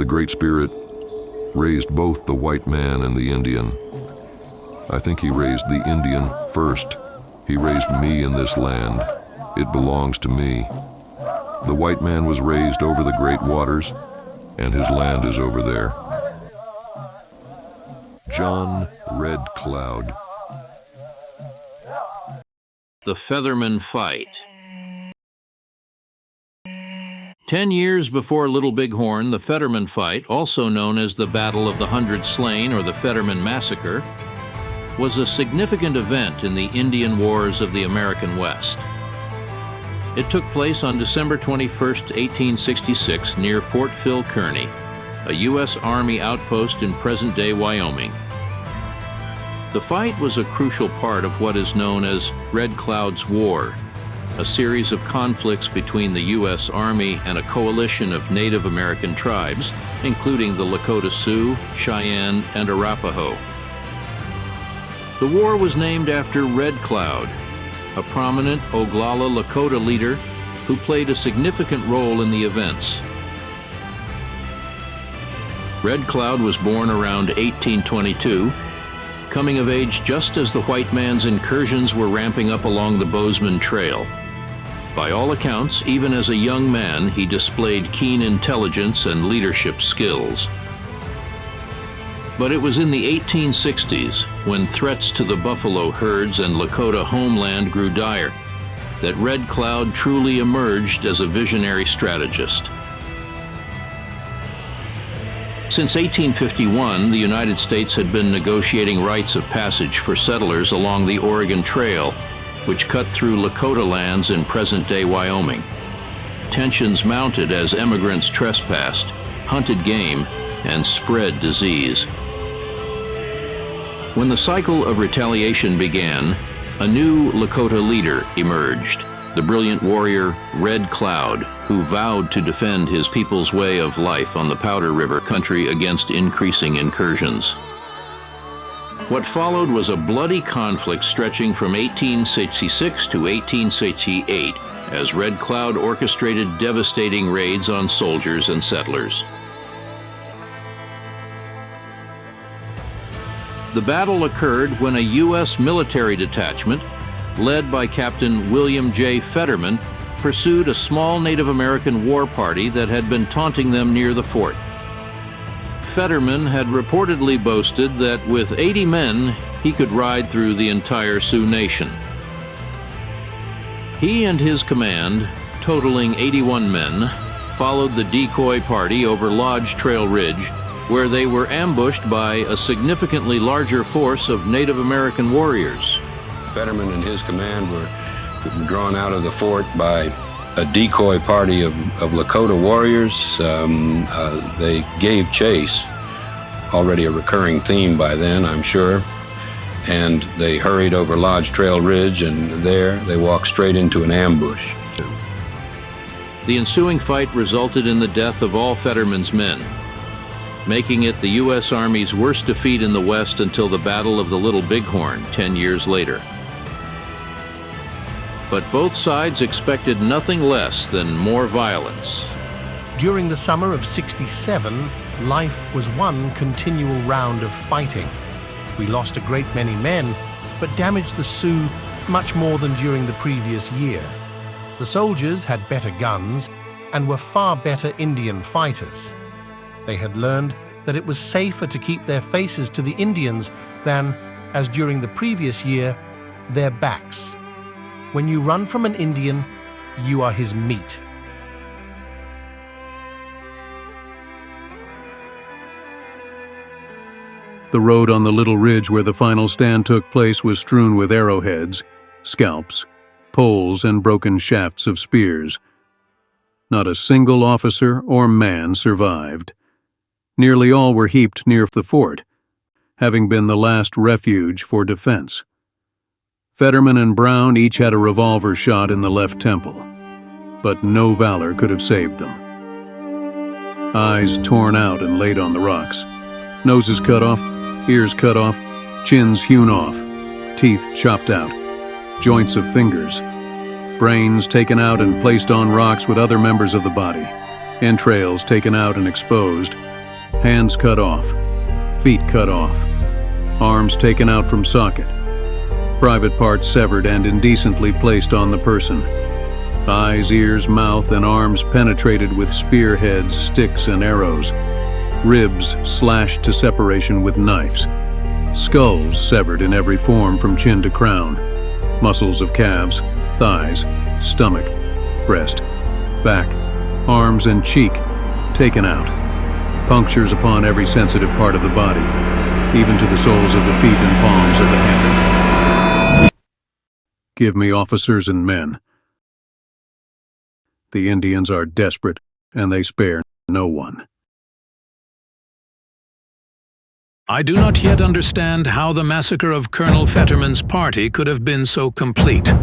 The Great Spirit raised both the white man and the Indian. I think he raised the Indian first. He raised me in this land. It belongs to me. The white man was raised over the great waters, and his land is over there. John Red Cloud. The Fetterman Fight. 10 years before Little Bighorn, the Fetterman Fight, also known as the Battle of the 100 Slain or the Fetterman Massacre, was a significant event in the Indian Wars of the American West. It took place on December 21, 1866, near Fort Phil Kearny, a U.S. Army outpost in present-day Wyoming. The fight was a crucial part of what is known as Red Cloud's War, a series of conflicts between the U.S. Army and a coalition of Native American tribes, including the Lakota Sioux, Cheyenne, and Arapaho. The war was named after Red Cloud, a prominent Oglala Lakota leader who played a significant role in the events. Red Cloud was born around 1822, coming of age just as the white man's incursions were ramping up along the Bozeman Trail. By all accounts, even as a young man, he displayed keen intelligence and leadership skills. But it was in the 1860s, when threats to the buffalo herds and Lakota homeland grew dire, that Red Cloud truly emerged as a visionary strategist. Since 1851, the United States had been negotiating rights of passage for settlers along the Oregon Trail, which cut through Lakota lands in present-day Wyoming. Tensions mounted as immigrants trespassed, hunted game, and spread disease. When the cycle of retaliation began, a new Lakota leader emerged, the brilliant warrior Red Cloud, who vowed to defend his people's way of life on the Powder River country against increasing incursions. What followed was a bloody conflict stretching from 1866 to 1868, as Red Cloud orchestrated devastating raids on soldiers and settlers. The battle occurred when a U.S. military detachment, led by Captain William J. Fetterman, pursued a small Native American war party that had been taunting them near the fort. Fetterman had reportedly boasted that with 80 men, he could ride through the entire Sioux Nation. He and his command, totaling 81 men, followed the decoy party over Lodge Trail Ridge, where they were ambushed by a significantly larger force of Native American warriors. Fetterman and his command were drawn out of the fort by a decoy party of Lakota warriors. They gave chase, already a recurring theme by then, I'm sure, and they hurried over Lodge Trail Ridge, and there they walked straight into an ambush. The ensuing fight resulted in the death of all Fetterman's men, making it the U.S. Army's worst defeat in the West until the Battle of the Little Bighorn 10 years later. But both sides expected nothing less than more violence. During the summer of '67, life was one continual round of fighting. We lost a great many men, but damaged the Sioux much more than during the previous year. The soldiers had better guns and were far better Indian fighters. They had learned that it was safer to keep their faces to the Indians than, as during the previous year, their backs. When you run from an Indian, you are his meat. The road on the little ridge where the final stand took place was strewn with arrowheads, scalps, poles, and broken shafts of spears. Not a single officer or man survived. Nearly all were heaped near the fort, having been the last refuge for defense. Fetterman and Brown each had a revolver shot in the left temple, but no valor could have saved them. Eyes torn out and laid on the rocks, noses cut off, ears cut off, chins hewn off, teeth chopped out, joints of fingers, brains taken out and placed on rocks with other members of the body, entrails taken out and exposed, Hands cut off, feet cut off, arms taken out from socket, private parts severed and indecently placed on the person. Eyes, ears, mouth, and arms penetrated with spearheads, sticks, and arrows. Ribs slashed to separation with knives. Skulls severed in every form from chin to crown. Muscles of calves, thighs, stomach, breast, back, arms, and cheek taken out. Punctures upon every sensitive part of the body, even to the soles of the feet and palms of the hand. Give me officers and men. The Indians are desperate, and they spare no one. I do not yet understand how the massacre of Colonel Fetterman's party could have been so complete.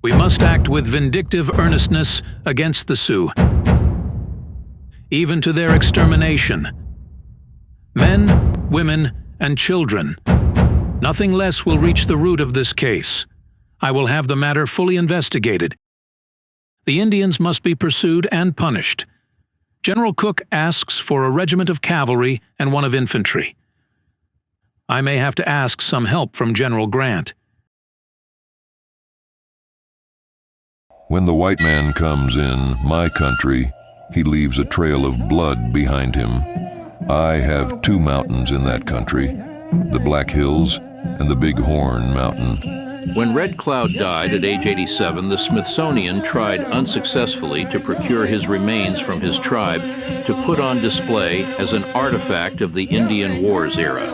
We must act with vindictive earnestness against the Sioux, even to their extermination. Men, women, and children. Nothing less will reach the root of this case. I will have the matter fully investigated. The Indians must be pursued and punished. General Cook asks for a regiment of cavalry and one of infantry. I may have to ask some help from General Grant. When the white man comes in my country, he leaves a trail of blood behind him. I have 2 mountains in that country, the Black Hills and the Big Horn Mountain. When Red Cloud died at age 87, the Smithsonian tried unsuccessfully to procure his remains from his tribe to put on display as an artifact of the Indian Wars era.